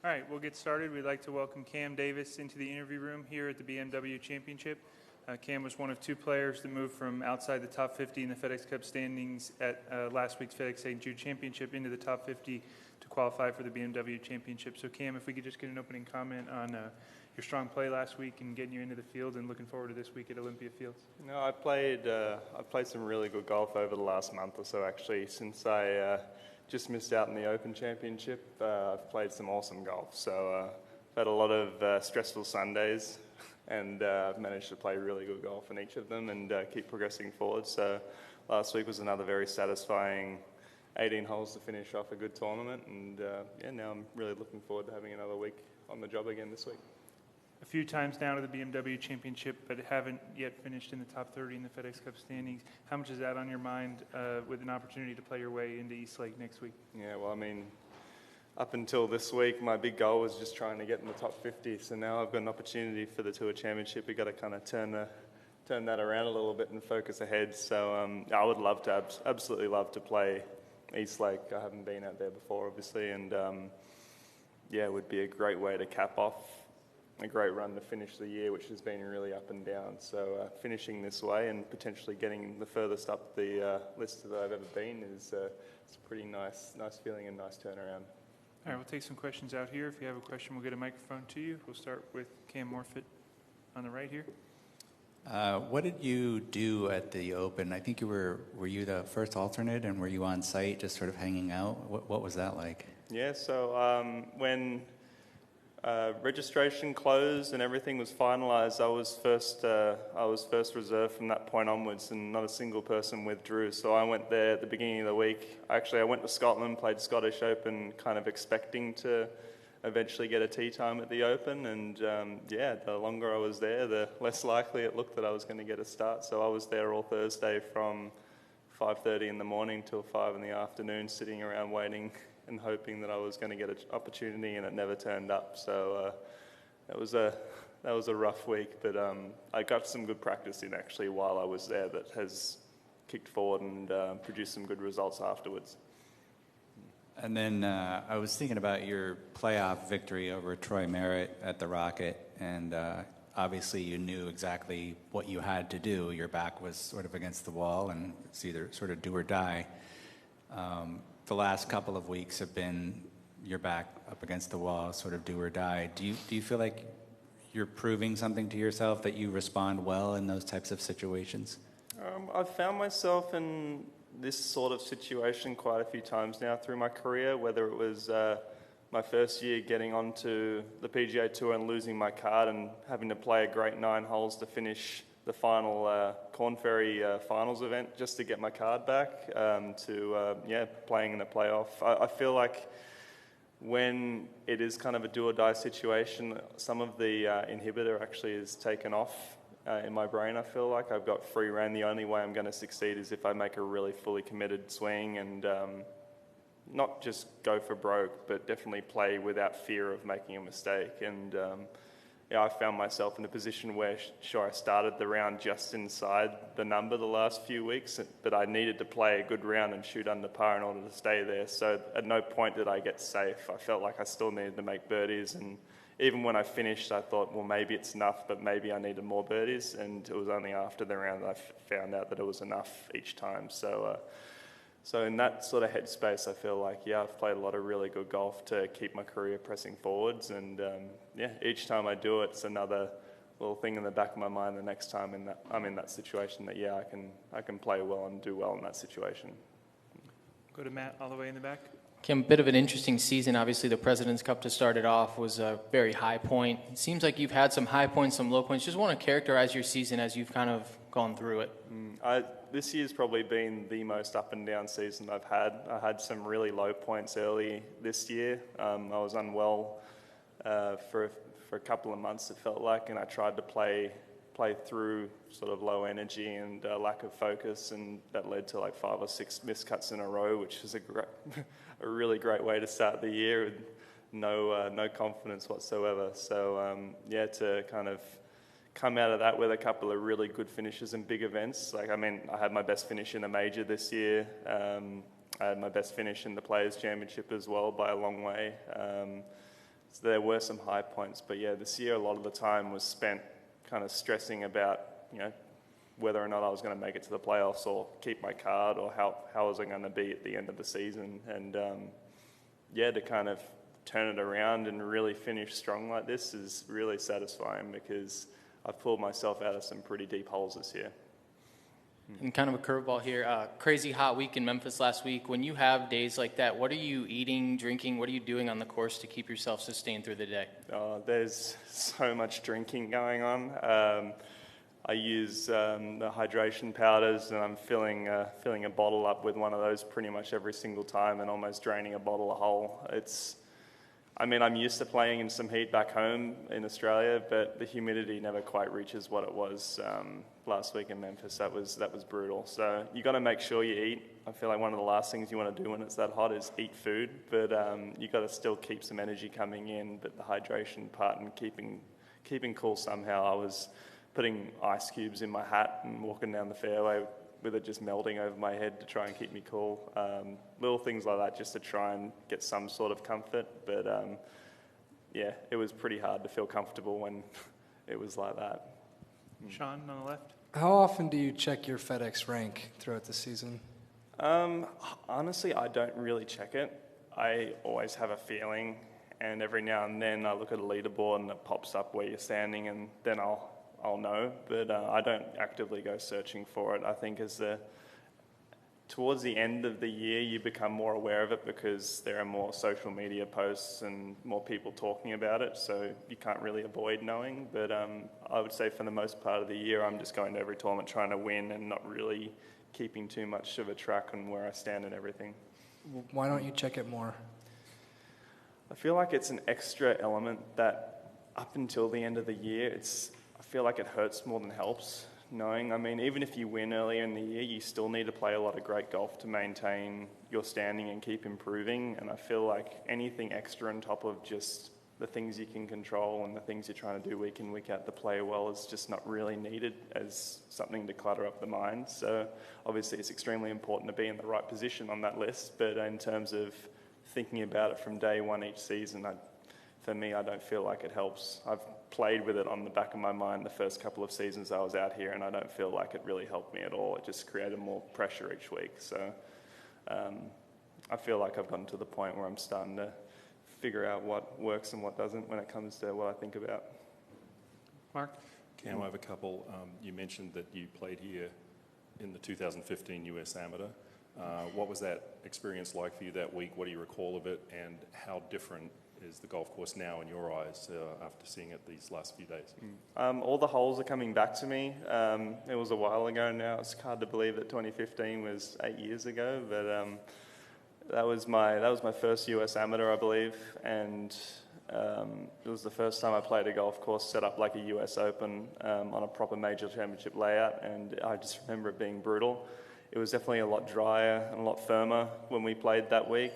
All right, we'll get started. We'd like to welcome Cam Davis into the interview room here at the BMW Championship. Cam was one of two players to move from outside the top 50 in the FedEx Cup standings at last week's FedEx St. Jude Championship into the top 50 to qualify for the BMW Championship. So Cam, if we could just get an opening comment on your strong play last week and getting you into the field and looking forward to this week at Olympia Fields. No, I played some really good golf over the last month or so actually. Since I just missed out in the Open Championship, I've played some awesome golf. So I've had a lot of stressful Sundays, and I've managed to play really good golf in each of them and keep progressing forward. So last week was another very satisfying 18 holes to finish off a good tournament, and now I'm really looking forward to having another week on the job again this week. A few times down to the BMW Championship, but haven't yet finished in the top 30 in the FedEx Cup standings. How much is that on your mind with an opportunity to play your way into East Lake next week? Yeah, well, I mean, up until this week, my big goal was just trying to get in the top 50. So now I've got an opportunity for the Tour Championship. We've got to kind of turn that around a little bit and focus ahead. So I would love to, absolutely love to play East Lake. I haven't been out there before, obviously, and it would be a great way to cap off a great run to finish the year, which has been really up and down. So finishing this way and potentially getting the furthest up the list that I've ever been is it's a pretty nice feeling and nice turnaround. All right, we'll take some questions out here. If you have a question, we'll get a microphone to you. We'll start with Cam Morfitt on the right here. What did you do at the Open? I think were you the first alternate, and were you on site just sort of hanging out? What was that like? Yeah, so when registration closed and everything was finalised, I was first reserve from that point onwards, and not a single person withdrew. So I went there at the beginning of the week. Actually, I went to Scotland, played Scottish Open, kind of expecting to eventually get a tee time at the Open, and the longer I was there, the less likely it looked that I was going to get a start. So I was there all Thursday from 5:30 in the morning till 5 in the afternoon, sitting around waiting and hoping that I was going to get an opportunity, and it never turned up. So that was a rough week, but I got some good practice in actually while I was there that has kicked forward and produced some good results afterwards. And then I was thinking about your playoff victory over Troy Merritt at the Rocket, and obviously you knew exactly what you had to do. Your back was sort of against the wall, and it's either sort of do or die. The last couple of weeks have been your back up against the wall, sort of do or die. Do you feel like you're proving something to yourself, that you respond well in those types of situations? I've found myself in this sort of situation quite a few times now through my career, whether it was my first year getting onto the PGA Tour and losing my card and having to play a great 9 holes to finish the final Corn Ferry finals event just to get my card back, to playing in a playoff. I feel like when it is kind of a do or die situation, some of the inhibitor actually is taken off in my brain. I feel like I've got free rein. The only way I'm going to succeed is if I make a really fully committed swing and not just go for broke, but definitely play without fear of making a mistake. And I found myself in a position where, sure, I started the round just inside the number the last few weeks, but I needed to play a good round and shoot under par in order to stay there. So at no point did I get safe. I felt like I still needed to make birdies, and even when I finished, I thought, well, maybe it's enough, but maybe I needed more birdies, and it was only after the round that I found out that it was enough each time. So in that sort of headspace, I feel like, I've played a lot of really good golf to keep my career pressing forwards. And, each time I do it, it's another little thing in the back of my mind the next time I'm in that situation that, I can play well and do well in that situation. Go to Matt all the way in the back. Kim, a bit of an interesting season. Obviously, the President's Cup to start it off was a very high point. It seems like you've had some high points, some low points. Just want to characterize your season as you've kind of gone through it. This year's probably been the most up and down season I've had. I had some really low points early this year. I was unwell for a couple of months, it felt like, and I tried to play through sort of low energy and lack of focus, and that led to like 5 or 6 miscuts in a row, which is a really great way to start the year with no confidence whatsoever. So to kind of come out of that with a couple of really good finishes in big events. I had my best finish in a major this year. I had my best finish in the Players' Championship as well by a long way. there were some high points. But yeah, this year a lot of the time was spent kind of stressing about, whether or not I was going to make it to the playoffs or keep my card, or how was I going to be at the end of the season. And to kind of turn it around and really finish strong like this is really satisfying, because I've pulled myself out of some pretty deep holes this year. And kind of a curveball here, crazy hot week in Memphis last week. When you have days like that, what are you eating, drinking? What are you doing on the course to keep yourself sustained through the day? There's so much drinking going on. I use the hydration powders, and I'm filling a bottle up with one of those pretty much every single time, and almost draining a bottle whole. I'm used to playing in some heat back home in Australia, but the humidity never quite reaches what it was last week in Memphis. That was brutal. So you got to make sure you eat. I feel like one of the last things you want to do when it's that hot is eat food, but you got to still keep some energy coming in. But the hydration part and keeping cool somehow. I was putting ice cubes in my hat and walking down the fairway with it just melting over my head to try and keep me cool. Little things like that just to try and get some sort of comfort. But it was pretty hard to feel comfortable when it was like that. Sean, on the left. How often do you check your FedEx rank throughout the season? Honestly, I don't really check it. I always have a feeling, and every now and then I look at a leaderboard and it pops up where you're standing, and then I'll know, but I don't actively go searching for it. I think towards the end of the year, you become more aware of it because there are more social media posts and more people talking about it, so you can't really avoid knowing. But I would say for the most part of the year, I'm just going to every tournament trying to win and not really keeping too much of a track on where I stand and everything. Why don't you check it more? I feel like it's an extra element that up until the end of the year, I feel like it hurts more than helps knowing. Even if you win earlier in the year, you still need to play a lot of great golf to maintain your standing and keep improving. And I feel like anything extra on top of just the things you can control and the things you're trying to do week in, week out to play well is just not really needed as something to clutter up the mind. So obviously it's extremely important to be in the right position on that list. But in terms of thinking about it from day one each season, for me, I don't feel like it helps. I've played with it on the back of my mind the first couple of seasons I was out here, and I don't feel like it really helped me at all. It just created more pressure each week. So I feel like I've gotten to the point where I'm starting to figure out what works and what doesn't when it comes to what I think about. Mark? Cam, I have a couple. You mentioned that you played here in the 2015 US Amateur. What was that experience like for you that week? What do you recall of it, and how different is the golf course now in your eyes after seeing it these last few days? All the holes are coming back to me. It was a while ago now. It's hard to believe that 2015 was 8 years ago, but that was my first US Amateur, I believe, and it was the first time I played a golf course set up like a US Open on a proper major championship layout, and I just remember it being brutal. It was definitely a lot drier and a lot firmer when we played that week.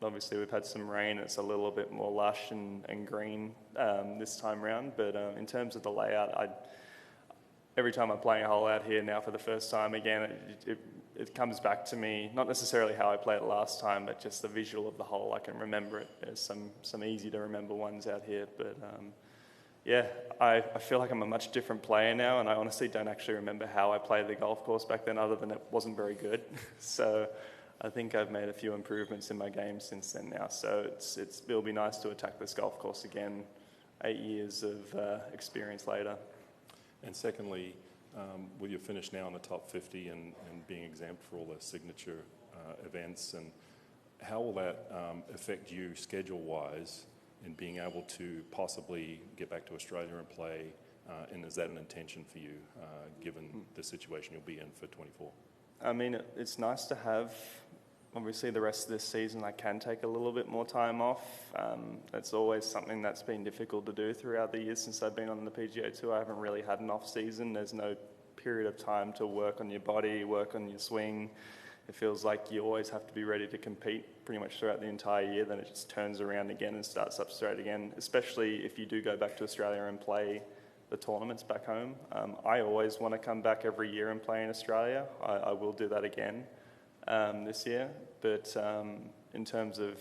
Obviously, we've had some rain. It's a little bit more lush and green this time round. But in terms of the layout, every time I'm playing a hole out here now for the first time, again, it comes back to me, not necessarily how I played it last time, but just the visual of the hole. I can remember it. There's some easy to remember ones out here. But I feel like I'm a much different player now, and I honestly don't actually remember how I played the golf course back then, other than it wasn't very good. So I think I've made a few improvements in my game since then now. So it'll be nice to attack this golf course again 8 years of experience later. And secondly, with your finish now in the top 50 and being exempt for all the signature events, and how will that affect you schedule-wise in being able to possibly get back to Australia and play? And is that an intention for you, given the situation you'll be in for 24? It's nice to have, obviously, the rest of this season I can take a little bit more time off. That's always something that's been difficult to do throughout the years since I've been on the PGA Tour. I haven't really had an off season. There's no period of time to work on your body, work on your swing. It feels like you always have to be ready to compete pretty much throughout the entire year. Then it just turns around again and starts up straight again, especially if you do go back to Australia and play the tournaments back home. I always want to come back every year and play in Australia. I will do that again this year. But in terms of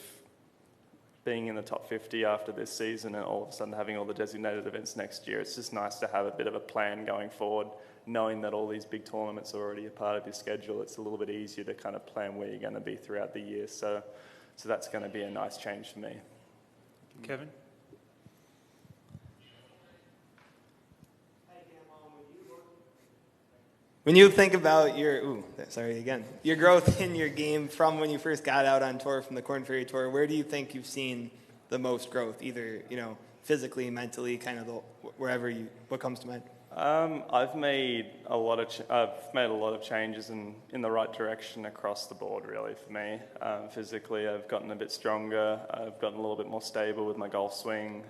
being in the top 50 after this season and all of a sudden having all the designated events next year, it's just nice to have a bit of a plan going forward, knowing that all these big tournaments are already a part of your schedule. It's a little bit easier to kind of plan where you're going to be throughout the year. So that's going to be a nice change for me. Kevin? When you think about your growth in your game from when you first got out on tour from the Korn Ferry Tour, where do you think you've seen the most growth? Either physically, mentally, kind of what comes to mind? I've made a lot of changes in the right direction across the board, really, for me. Physically, I've gotten a bit stronger. I've gotten a little bit more stable with my golf swing.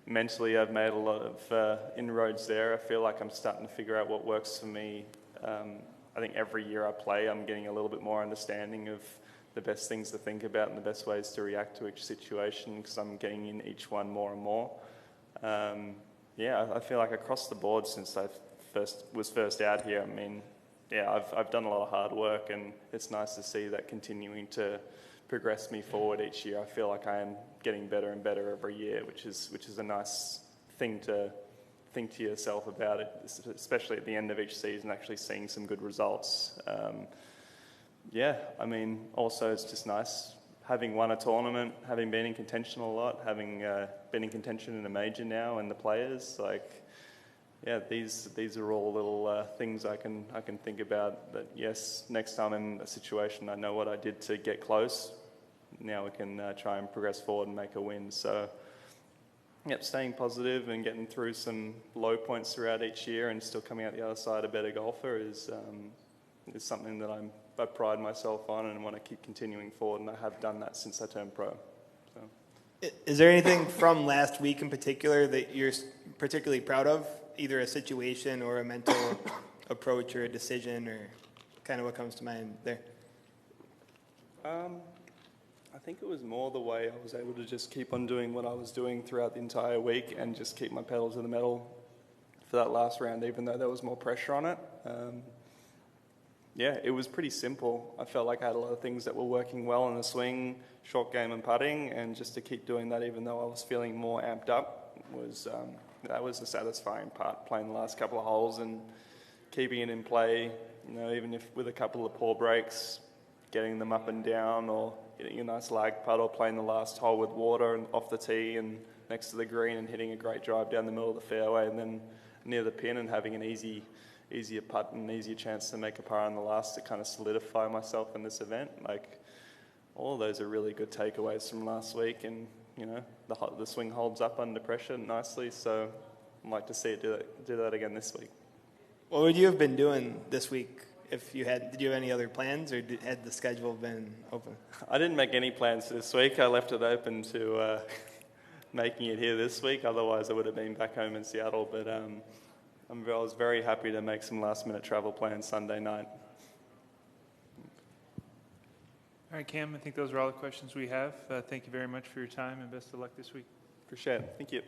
Mentally, I've made a lot of inroads there. I feel like I'm starting to figure out what works for me. I think every year I play, I'm getting a little bit more understanding of the best things to think about and the best ways to react to each situation, because I'm getting in each one more and more. I feel like across the board since I was first out here, I've done a lot of hard work, and it's nice to see that continuing to progress me forward each year. I feel like I am getting better and better every year, which is a nice thing to think to yourself about it, especially at the end of each season, actually seeing some good results. Also it's just nice having won a tournament, having been in contention a lot, having been in contention in a major now, and the players, these are all little things I can think about. That yes, next time I'm in a situation, I know what I did to get close. Now we can try and progress forward and make a win. So, staying positive and getting through some low points throughout each year and still coming out the other side a better golfer is something that I pride myself on and want to keep continuing forward, and I have done that since I turned pro. So. Is there anything from last week in particular that you're particularly proud of, either a situation or a mental approach or a decision, or kind of what comes to mind there? I think it was more the way I was able to just keep on doing what I was doing throughout the entire week and just keep my pedal to the metal for that last round, even though there was more pressure on it. It was pretty simple. I felt like I had a lot of things that were working well in the swing, short game and putting, and just to keep doing that even though I was feeling more amped up that was the satisfying part, playing the last couple of holes and keeping it in play, even if with a couple of poor breaks, getting them up and down, or getting a nice lag putt, or playing the last hole with water and off the tee and next to the green and hitting a great drive down the middle of the fairway and then near the pin and having an easier putt and an easier chance to make a par on the last to kind of solidify myself in this event. All of those are really good takeaways from last week, and the swing holds up under pressure nicely, so I'd like to see it do that again this week. What would you have been doing this week if you had? Did you have any other plans, or had the schedule been open? I didn't make any plans this week. I left it open to making it here this week. Otherwise, I would have been back home in Seattle. But I was very happy to make some last-minute travel plans Sunday night. All right, Cam, I think those are all the questions we have. Thank you very much for your time, and best of luck this week. Appreciate it. Thank you.